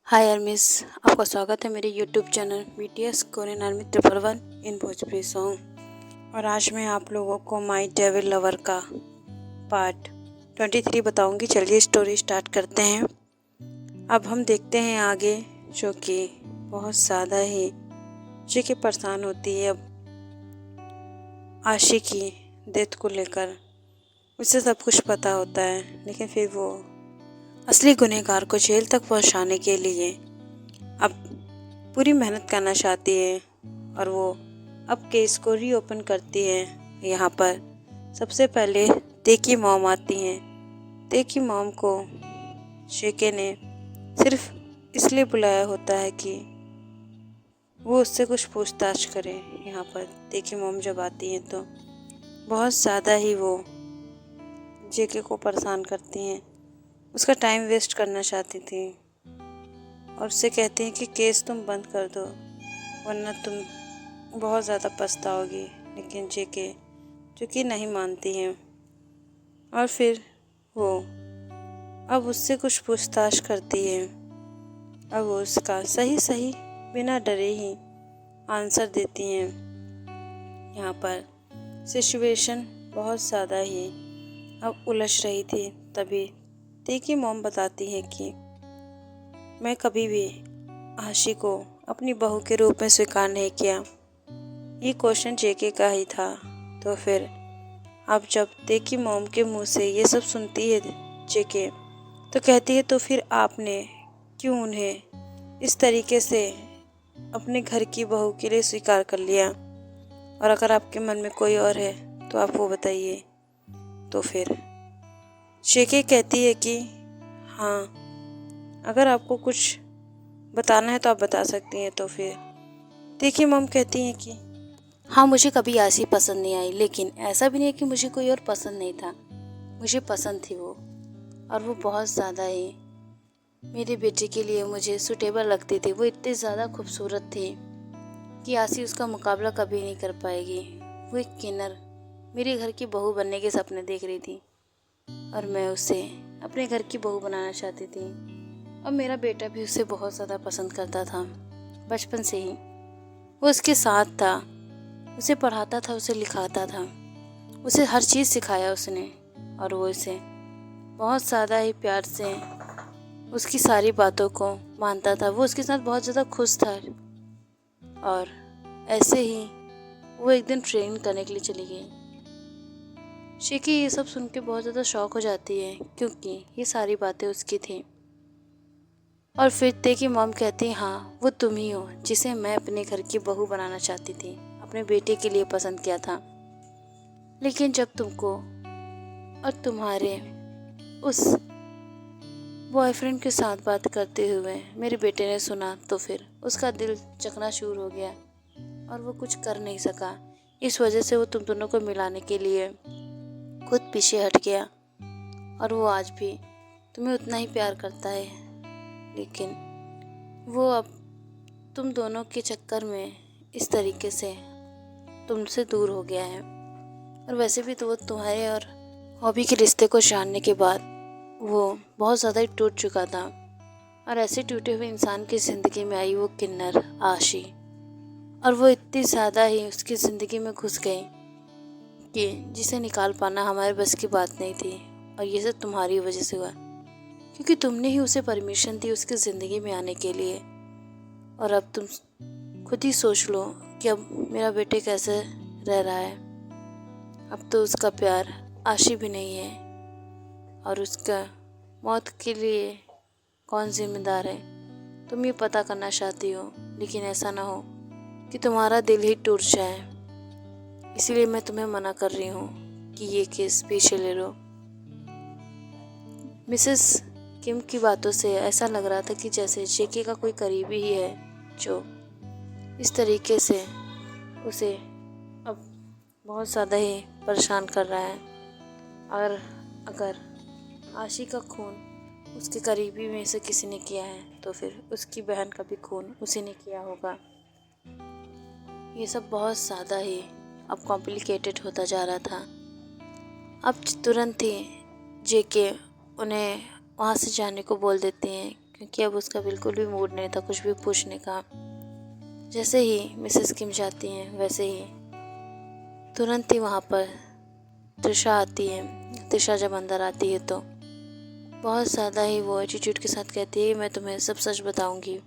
Hi miss, आपका स्वागत है मेरे YouTube channel BTS Korean army 111 इन भोजपुरी सॉन्ग। और आज मैं आप लोगों को माई डेविल लवर का पार्ट 23 बताऊंगी। चलिए स्टोरी स्टार्ट करते हैं। अब हम देखते हैं आगे, जो कि बहुत ज़्यादा ही जी परेशान होती है अब आशी की डेथ को लेकर। उसे सब कुछ पता होता है, लेकिन फिर वो असली गुनहगार को जेल तक पहुंचाने के लिए अब पूरी मेहनत करना चाहती है। और वो अब केस को रीओपन करती है। यहाँ पर सबसे पहले तेकी मॉम आती हैं। तेकी मॉम को शेके ने सिर्फ इसलिए बुलाया होता है कि वो उससे कुछ पूछताछ करे। यहाँ पर तेकी मॉम जब आती हैं तो बहुत ज़्यादा ही वो जेके को परेशान करती हैं, उसका टाइम वेस्ट करना चाहती थी और उससे कहती हैं कि केस तुम बंद कर दो वरना तुम बहुत ज़्यादा पछताओगी। लेकिन जेके जो कि नहीं मानती हैं और फिर वो अब उससे कुछ पूछताछ करती है। अब वो उसका सही बिना डरे ही आंसर देती हैं। यहाँ पर सिचुएशन बहुत ज़्यादा ही अब उलझ रही थी। तभी तेकी मॉम बताती है कि मैं कभी भी आशी को अपनी बहू के रूप में स्वीकार नहीं किया। ये क्वेश्चन जेके का ही था। तो फिर अब जब तेकी मॉम के मुंह से ये सब सुनती है जेके, तो कहती है तो फिर आपने क्यों उन्हें इस तरीके से अपने घर की बहू के लिए स्वीकार कर लिया? और अगर आपके मन में कोई और है तो आप वो बताइए। तो फिर जेके कहती है कि हाँ, अगर आपको कुछ बताना है तो आप बता सकती हैं। तो फिर देखिए मॉम कहती हैं कि हाँ, मुझे कभी आशी पसंद नहीं आई, लेकिन ऐसा भी नहीं है कि मुझे कोई और पसंद नहीं था। मुझे पसंद थी वो, और वो बहुत ज़्यादा ही मेरे बेटे के लिए मुझे सूटेबल लगती थी। वो इतनी ज़्यादा खूबसूरत थी कि आशी उसका मुकाबला कभी नहीं कर पाएगी। वो एक किन्नर मेरे घर की बहू बनने के सपने देख रही थी और मैं उसे अपने घर की बहू बनाना चाहती थी। और मेरा बेटा भी उसे बहुत ज़्यादा पसंद करता था। बचपन से ही वो उसके साथ था, उसे पढ़ाता था, उसे लिखाता था, उसे हर चीज़ सिखाया उसने। और वो उसे बहुत ज़्यादा ही प्यार से उसकी सारी बातों को मानता था। वो उसके साथ बहुत ज़्यादा खुश था। और ऐसे ही वो एक दिन ट्रेनिंग करने के लिए चली गई। शेकी ये सब सुन के बहुत ज़्यादा शॉक हो जाती है, क्योंकि ये सारी बातें उसकी थी। और फिर तेकी मॉम कहती हाँ, वो तुम ही हो जिसे मैं अपने घर की बहू बनाना चाहती थी, अपने बेटे के लिए पसंद किया था। लेकिन जब तुमको और तुम्हारे उस बॉयफ्रेंड के साथ बात करते हुए मेरे बेटे ने सुना, तो फिर उसका दिल चकनाचूर हो गया और वो कुछ कर नहीं सका। इस वजह से वो तुम दोनों को मिलाने के लिए खुद पीछे हट गया। और वो आज भी तुम्हें उतना ही प्यार करता है, लेकिन वो अब तुम दोनों के चक्कर में इस तरीके से तुमसे दूर हो गया है। और वैसे भी तो वो तुम्हारे और हॉबी के रिश्ते को जानने के बाद वो बहुत ज़्यादा ही टूट चुका था। और ऐसे टूटे हुए इंसान की ज़िंदगी में आई वो किन्नर आशी, और वो इतनी ज़्यादा ही उसकी ज़िंदगी में घुस गई कि जिसे निकाल पाना हमारे बस की बात नहीं थी। और ये सब तुम्हारी वजह से हुआ, क्योंकि तुमने ही उसे परमिशन दी उसकी ज़िंदगी में आने के लिए। और अब तुम खुद ही सोच लो कि अब मेरा बेटे कैसे रह रहा है। अब तो उसका प्यार आशी भी नहीं है, और उसका मौत के लिए कौन जिम्मेदार है तुम ये पता करना चाहती हो। लेकिन ऐसा ना हो कि तुम्हारा दिल ही टूट जाए, इसीलिए मैं तुम्हें मना कर रही हूँ कि ये केस पीछे ले लो। मिसेस किम की बातों से ऐसा लग रहा था कि जैसे जेके का कोई करीबी ही है जो इस तरीके से उसे अब बहुत ज़्यादा ही परेशान कर रहा है। और अगर आशी का खून उसके करीबी में से किसी ने किया है, तो फिर उसकी बहन का भी खून उसी ने किया होगा। ये सब बहुत ज़्यादा ही अब कॉम्प्लिकेटेड होता जा रहा था। अब तुरंत ही जेके उन्हें वहाँ से जाने को बोल देते हैं, क्योंकि अब उसका बिल्कुल भी मूड नहीं था कुछ भी पूछने का। जैसे ही मिसेस किम जाती हैं वैसे ही तुरंत ही वहाँ पर त्रिशा आती है। त्रिशा जब अंदर आती है तो बहुत ज़्यादा ही वो एटीट्यूड के साथ कहती है मैं तुम्हें सब सच बताऊंगी,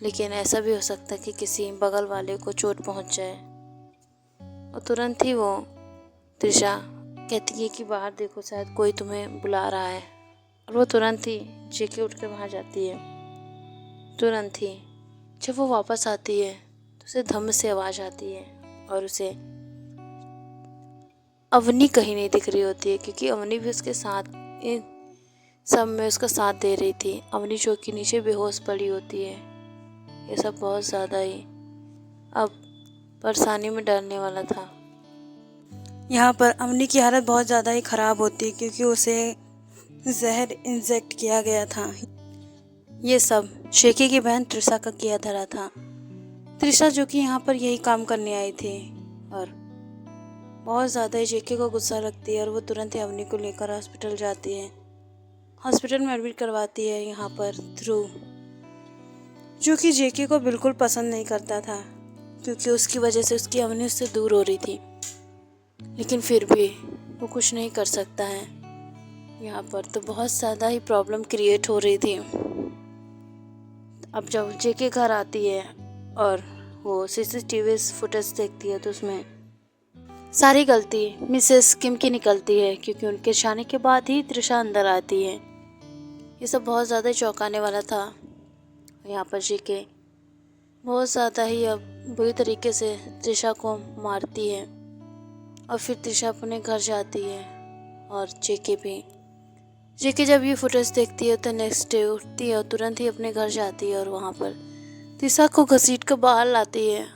लेकिन ऐसा भी हो सकता है कि किसी बगल वाले को चोट पहुंच जाए। और तुरंत ही वो त्रिशा कहती है कि बाहर देखो शायद कोई तुम्हें बुला रहा है। और वो तुरंत ही जेके उठ कर वहाँ जाती है। तुरंत ही जब वो वापस आती है तो उसे धम्म से आवाज़ आती है और उसे अवनी कहीं नहीं दिख रही होती है, क्योंकि अवनी भी उसके साथ इन सब में उसका साथ दे रही थी। अवनी चौक के नीचे बेहोश पड़ी होती है। ये सब बहुत ज़्यादा ही अब परेशानी में डालने वाला था। यहाँ पर अवनी की हालत बहुत ज़्यादा ही ख़राब होती है क्योंकि उसे जहर इंजेक्ट किया गया था। ये सब शेकी की बहन त्रिशा का किया धरा था। त्रिशा जो कि यहाँ पर यही काम करने आई थी और बहुत ज़्यादा ही जेके को गुस्सा लगती है और वो तुरंत ही अवनी को लेकर हॉस्पिटल जाती है। हॉस्पिटल में एडमिट करवाती है यहाँ पर ध्रुव, जो कि जेके को बिल्कुल पसंद नहीं करता था क्योंकि उसकी वजह से उसकी अवनी उससे दूर हो रही थी, लेकिन फिर भी वो कुछ नहीं कर सकता है। यहाँ पर तो बहुत ज़्यादा ही प्रॉब्लम क्रिएट हो रही थी। अब जब जेके घर आती है और वो सीसीटीवी फुटेज देखती है तो उसमें सारी गलती मिसेस किम की निकलती है, क्योंकि उनके जाने के बाद ही त्रिशा अंदर आती है। ये सब बहुत ज़्यादा चौंकाने वाला था। यहाँ पर जेके बहुत ज़्यादा ही अब बुरी तरीके से त्रिशा को मारती है और फिर त्रिशा अपने घर जाती है और जेके जब ये फुटेज देखती है तो नेक्स्ट डे उठती है और तुरंत ही अपने घर जाती है और वहाँ पर त्रिशा को घसीट कर बाहर लाती है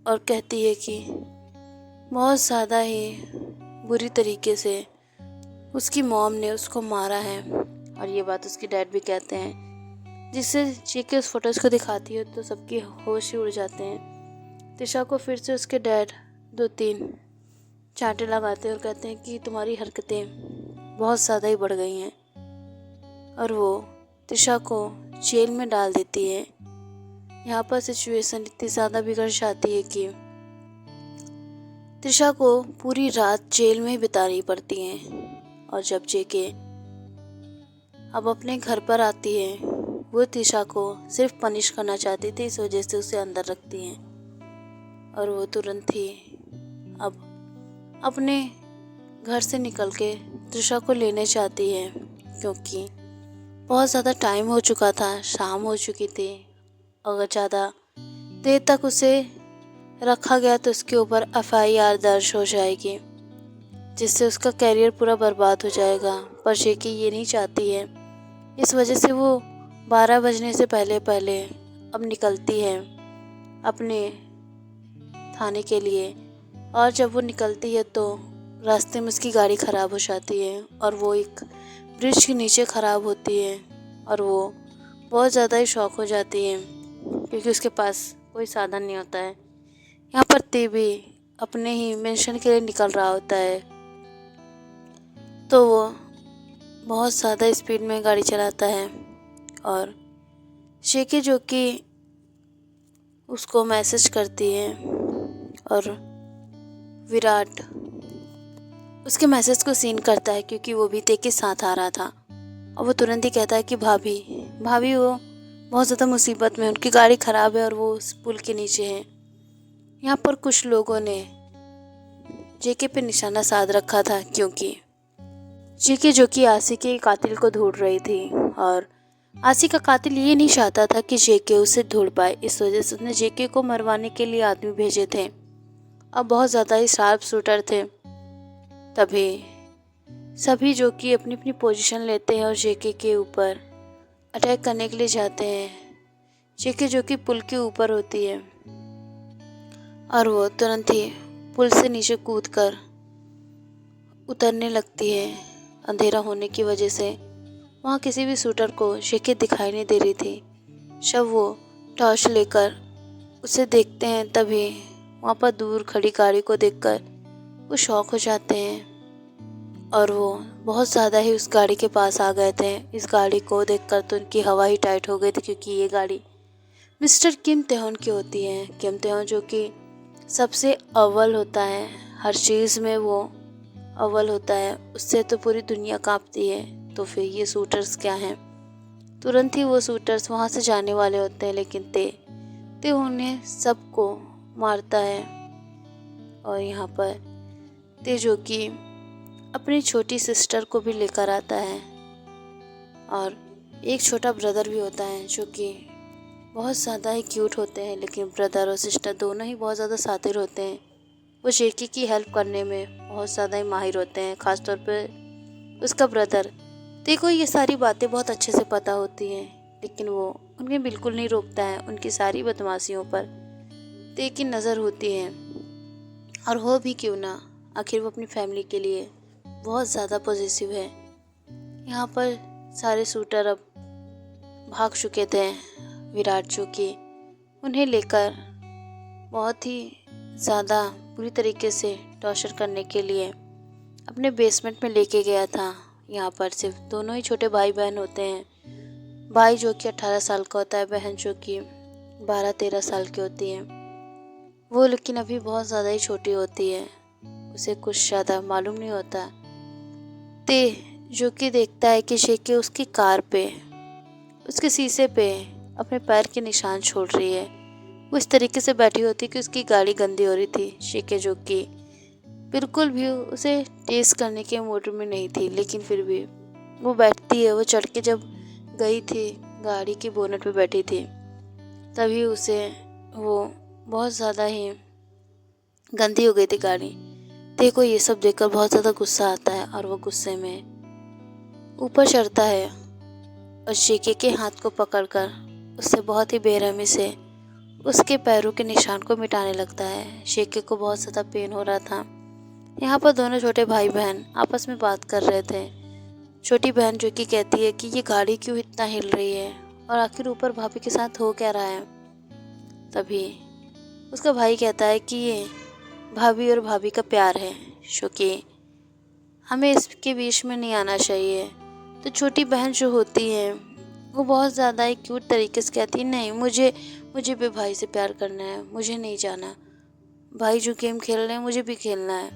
और कहती है कि बहुत ज़्यादा ही बुरी तरीके से उसकी मॉम ने उसको मारा है। और ये बात उसकी डैड भी कहते हैं, जिससे जेके उस फोटोज को दिखाती है तो सबकी होश ही उड़ जाते हैं। त्रिशा को फिर से उसके डैड 2-3 चांटे लगाते हैं और कहते हैं कि तुम्हारी हरकतें बहुत ज़्यादा ही बढ़ गई हैं, और वो त्रिशा को जेल में डाल देती है। यहाँ पर सिचुएशन इतनी ज़्यादा बिगड़ जाती है कि त्रिशा को पूरी रात जेल में ही बितानी पड़ती है। और जब जेके अब अपने घर पर आती है, वो त्रिशा को सिर्फ पनिश करना चाहती थी, इस वजह से उसे अंदर रखती हैं। और वो तुरंत ही अब अपने घर से निकल के त्रिशा को लेने चाहती है, क्योंकि बहुत ज़्यादा टाइम हो चुका था, शाम हो चुकी थी। अगर ज़्यादा देर तक उसे रखा गया तो उसके ऊपर FIR दर्ज हो जाएगी, जिससे उसका करियर पूरा बर्बाद हो जाएगा। पर जेके ये नहीं चाहती है, इस वजह से वो 12 बजने से पहले अब निकलती है अपने थाने के लिए। और जब वो निकलती है तो रास्ते में उसकी गाड़ी ख़राब हो जाती है और वो एक ब्रिज के नीचे ख़राब होती है और वो बहुत ज़्यादा ही शॉक हो जाती है, क्योंकि उसके पास कोई साधन नहीं होता है। यहाँ पर तेबी अपने ही मिशन के लिए निकल रहा होता है, तो वो बहुत ज़्यादा स्पीड में गाड़ी चलाता है और जेके जो कि उसको मैसेज करती है और विराट उसके मैसेज को सीन करता है, क्योंकि वो भी तेज के साथ आ रहा था। और वो तुरंत ही कहता है कि भाभी वो बहुत ज़्यादा मुसीबत में, उनकी गाड़ी ख़राब है और वो उस पुल के नीचे है। यहाँ पर कुछ लोगों ने जेके पे निशाना साध रखा था, क्योंकि जेके जो कि आसी के कातिल को ढूंढ रही थी और आसी का कातिल ये नहीं चाहता था कि जेके उसे ढूंढ पाए, इस वजह से उसने जेके को मरवाने के लिए आदमी भेजे थे। अब बहुत ज़्यादा ही शार्प शूटर थे। तभी सभी जो कि अपनी अपनी पोजीशन लेते हैं और जेके के ऊपर अटैक करने के लिए जाते हैं। जेके जो कि पुल के ऊपर होती है और वो तुरंत ही पुल से नीचे कूदकर उतरने लगती है। अंधेरा होने की वजह से वहाँ किसी भी शूटर को जेके दिखाई नहीं दे रही थी। जब वो टॉर्च लेकर उसे देखते हैं तभी वहाँ पर दूर खड़ी गाड़ी को देखकर वो शॉक हो जाते हैं और वो बहुत ज़्यादा ही उस गाड़ी के पास आ गए थे। इस गाड़ी को देखकर तो उनकी हवा ही टाइट हो गई थी, क्योंकि ये गाड़ी मिस्टर किम तेहन की होती है। किम तेहन जो कि सबसे अव्वल होता है, हर चीज़ में वो अव्वल होता है, उससे तो पूरी दुनिया कांपती है। तो फिर ये शूटर्स क्या हैं? तुरंत ही वो शूटर्स वहाँ से जाने वाले होते हैं, लेकिन ते उन्हें सबको मारता है। और यहाँ पर ते जो कि अपनी छोटी सिस्टर को भी लेकर आता है, और एक छोटा ब्रदर भी होता है जो कि बहुत ज़्यादा ही क्यूट होते हैं। लेकिन ब्रदर और सिस्टर दोनों ही बहुत ज़्यादा शातिर होते हैं। वो जेकी की हेल्प करने में बहुत ज़्यादा ही माहिर होते हैं, ख़ासतौर पे उसका ब्रदर। ते को ये सारी बातें बहुत अच्छे से पता होती हैं, लेकिन वो उन्हें बिल्कुल नहीं रोकता है। उनकी सारी बदमाशियों पर ते की नज़र होती है, और हो भी क्यों ना, आखिर वो अपनी फैमिली के लिए बहुत ज़्यादा पॉजिटिव है। यहाँ पर सारे शूटर अब भाग चुके थे। विराट जो कि उन्हें लेकर बहुत ही ज़्यादा बुरी तरीके से टॉर्चर करने के लिए अपने बेसमेंट में लेके गया था। यहाँ पर सिर्फ दोनों ही छोटे भाई बहन होते हैं। भाई जो कि 18 साल का होता है, बहन जो कि 12-13 साल की होती है। वो लेकिन अभी बहुत ज़्यादा ही छोटी होती है, उसे कुछ ज़्यादा मालूम नहीं होता। ते जो कि देखता है कि शेके उसकी कार पे, उसके शीशे पे अपने पैर के निशान छोड़ रही है। वो इस तरीके से बैठी होती कि उसकी गाड़ी गंदी हो रही थी। शेके जो कि बिल्कुल भी उसे टेस्ट करने के मूड में नहीं थी, लेकिन फिर भी वो बैठती है। वो चढ़ के जब गई थी, गाड़ी की बोनट पे बैठी थी, तभी उसे वो बहुत ज़्यादा ही गंदी हो गई थी गाड़ी। देखो ये सब देखकर बहुत ज़्यादा गुस्सा आता है, और वो गुस्से में ऊपर चढ़ता है और शेके के हाथ को पकड़कर उससे बहुत ही बेरहमी से उसके पैरों के निशान को मिटाने लगता है। शेके को बहुत ज़्यादा पेन हो रहा था। यहाँ पर दोनों छोटे भाई बहन आपस में बात कर रहे थे। छोटी बहन जो कि कहती है कि ये गाड़ी क्यों इतना हिल रही है, और आखिर ऊपर भाभी के साथ हो क्या रहा है। तभी उसका भाई कहता है कि ये भाभी और भाभी का प्यार है, जो कि हमें इसके बीच में नहीं आना चाहिए। तो छोटी बहन जो होती है वो बहुत ज़्यादा ही क्यूट तरीके से कहती है, नहीं, मुझे भी भाई से प्यार करना है, मुझे नहीं जाना। भाई जो गेम खेल रहे हैं मुझे भी खेलना है।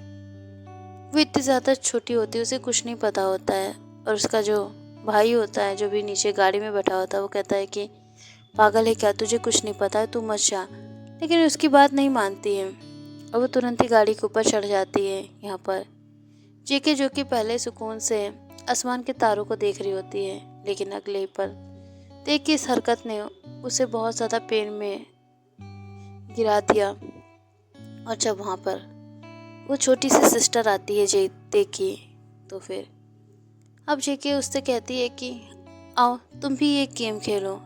वो इतनी ज़्यादा छोटी होती है, उसे कुछ नहीं पता होता है। और उसका जो भाई होता है, जो भी नीचे गाड़ी में बैठा होता है, वो कहता है कि पागल है क्या, तुझे कुछ नहीं पता है, तू मत जा। लेकिन उसकी बात नहीं मानती है, और वो तुरंत ही गाड़ी के ऊपर चढ़ जाती है। यहाँ पर जेके जो कि पहले सुकून से आसमान के तारों को देख रही होती है, लेकिन अगले ही पल ते की इस हरकत ने उसे बहुत ज़्यादा पेन में गिरा दिया। और जब वहाँ पर वो छोटी सी सिस्टर आती है ते की, तो फिर अब जेके उससे कहती है कि आओ तुम भी एक गेम खेलो,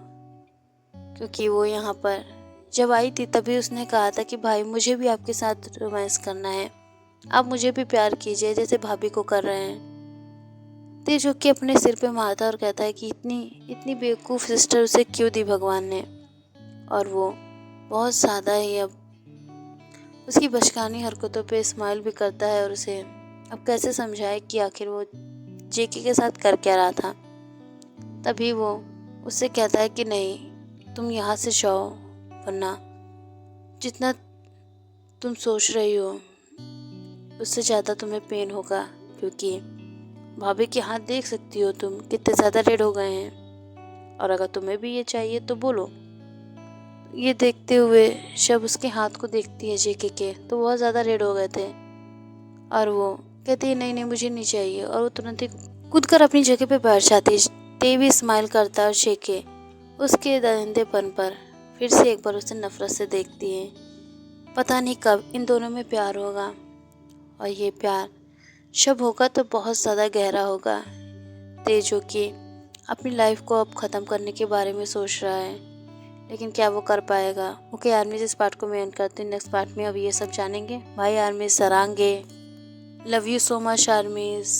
क्योंकि वो यहाँ पर जब आई थी तभी उसने कहा था कि भाई मुझे भी आपके साथ रोमांस करना है, आप मुझे भी प्यार कीजिए जैसे भाभी को कर रहे हैं। ते जो कि अपने सिर पे मारता और कहता है कि इतनी बेवकूफ़ सिस्टर उसे क्यों दी भगवान ने। और वो बहुत ज़्यादा ही अब उसकी बचकानी हरकतों पे स्माइल भी करता है, और उसे अब कैसे समझाए कि आखिर वो जेके के साथ कर क्या रहा था। तभी वो उससे कहता है कि नहीं, तुम यहाँ से जाओ, वरना जितना तुम सोच रही हो उससे ज़्यादा तुम्हें पेन होगा, क्योंकि भाभी के हाथ देख सकती हो तुम कितने ज़्यादा रेड हो गए हैं, और अगर तुम्हें भी ये चाहिए तो बोलो। ये देखते हुए जब उसके हाथ को देखती है जेके के, तो बहुत ज़्यादा रेड हो गए थे, और वो कहती है नहीं मुझे नहीं चाहिए, और वो तुरंत ही कूद कर अपनी जगह पे बैठ जाती है। ते भी स्माइल करता है, और जेके उसके दरिंदेपन पर फिर से एक बार उसे नफरत से देखती है। पता नहीं कब इन दोनों में प्यार होगा, और ये प्यार जब होगा तो बहुत ज़्यादा गहरा होगा। ते जो कि अपनी लाइफ को अब ख़त्म करने के बारे में सोच रहा है, लेकिन क्या वो कर पाएगा। ओके आर्मी, इस पार्ट को मैं एंड करती हूँ। नेक्स्ट पार्ट में अब ये सब जानेंगे। बाय आर्मी, सरांगे, love you so much armies.